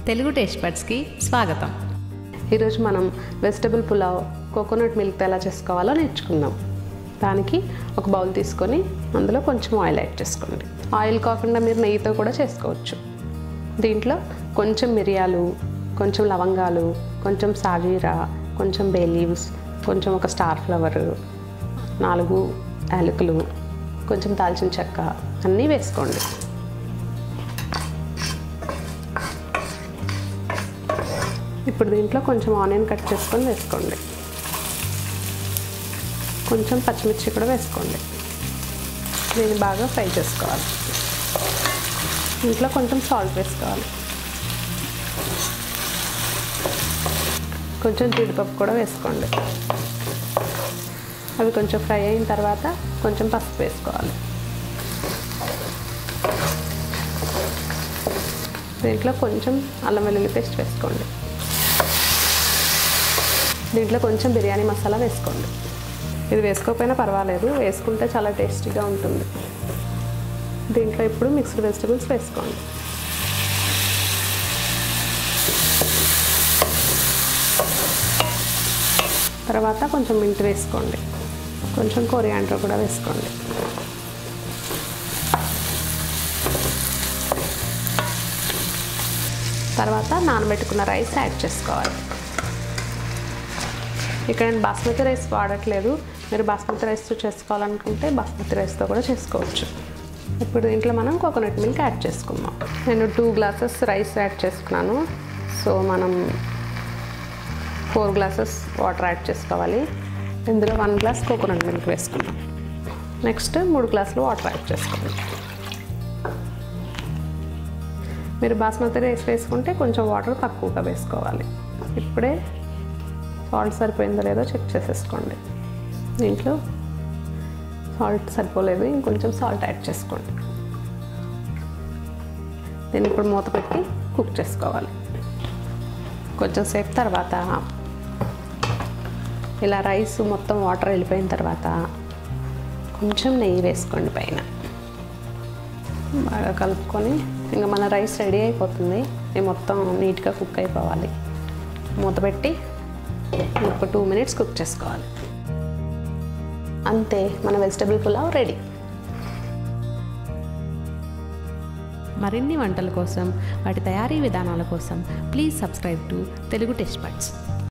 Telugu taste బడ్స్కి స్వాగతం. ఈరోజు మనం వెజిటబుల్ పులావ్ కోకోనట్ మిల్క్తో ఎలా చేసుకోవాలో నేర్చుకుందాం. దానికి ఒక బౌల్ తీసుకొని అందులో కొంచెం ఆయిల్ యాడ్ చేసుకోండి. ఆయిల్ కాకుండా మీరు నెయ్యితో కూడా చేసుకోవచ్చు. దీంట్లో కొంచెం మిరియాలు, కొంచెం లవంగాలు, కొంచెం సాజీరా, కొంచెం బే లీవ్స్, కొంచెం ఒక స్టార్ ఫ్లవర్, 4 యాలకులు, కొంచెం దాల్చిన చెక్క అన్నీ వేసుకోండి. ఇప్పుడు దీంట్లో కొంచెం ఆనియన్ కట్ చేసుకొని వేసుకోండి. కొంచెం పచ్చిమిర్చి కూడా వేసుకోండి. దీన్ని బాగా ఫ్రై చేసుకోవాలి. దీంట్లో కొంచెం సాల్ట్ వేసుకోవాలి. కొంచెం జీడిపప్పు కూడా వేసుకోండి. అవి కొంచెం ఫ్రై అయిన తర్వాత కొంచెం పసుపు వేసుకోవాలి. దీంట్లో కొంచెం అల్లం వెల్లుల్లి పేస్ట్ వేసుకోండి. దీంట్లో కొంచెం బిర్యానీ మసాలా వేసుకోండి. ఇది వేసుకోకపోయినా పర్వాలేదు, వేసుకుంటే చాలా టేస్టీగా ఉంటుంది. దీంట్లో ఇప్పుడు మిక్స్డ్ వెజిటబుల్స్ వేసుకోండి. తర్వాత కొంచెం మింట్ వేసుకోండి. కొంచెం కొరియాండర్ కూడా వేసుకోండి. తర్వాత నానబెట్టుకున్న రైస్ యాడ్ చేసుకోవాలి. ఇక్కడ నేను బాస్మతి రైస్ వాడట్లేదు. మీరు బాస్మతి రైస్తో చేసుకోవాలనుకుంటే బాస్మతి రైస్తో కూడా చేసుకోవచ్చు. ఇప్పుడు దీంట్లో మనం కోకోనట్ మిల్క్ యాడ్ చేసుకుందాం. నేను 2 గ్లాసెస్ రైస్ యాడ్ చేసుకున్నాను. సో మనం 4 గ్లాసెస్ వాటర్ యాడ్ చేసుకోవాలి. ఇందులో 1 గ్లాస్ కోకోనట్ మిల్క్ వేసుకుందాం. నెక్స్ట్ 3 గ్లాసులు వాటర్ యాడ్ చేసుకోండి. మీరు బాస్మతి రైస్ వేసుకుంటే కొంచెం వాటర్ తక్కువగా వేసుకోవాలి. ఇప్పుడే సాల్ట్ సరిపోయిందో లేదో చెక్ చేసేసుకోండి. దీంట్లో సాల్ట్ సరిపోలేదు, ఇంకొంచెం సాల్ట్ యాడ్ చేసుకోండి. దీన్ని ఇప్పుడు మూత పెట్టి కుక్ చేసుకోవాలి. కొంచెం సేపు తర్వాత ఇలా రైస్ మొత్తం వాటర్ వెళ్ళిపోయిన తర్వాత కొంచెం నెయ్యి వేసుకోండి పైన. బాగా కలుపుకొని ఇంకా మన రైస్ రెడీ అయిపోతుంది. ఇది మొత్తం నీట్గా కుక్ అయిపోవాలి. మూత పెట్టి ఒక 2 మినిట్స్ కుక్ చేసుకోవాలి. అంతే, మన వెజిటబుల్ పులావ్ రెడీ. మరిన్ని వంటల కోసం, వాటి తయారీ విధానాల కోసం please subscribe to Telugu taste buds.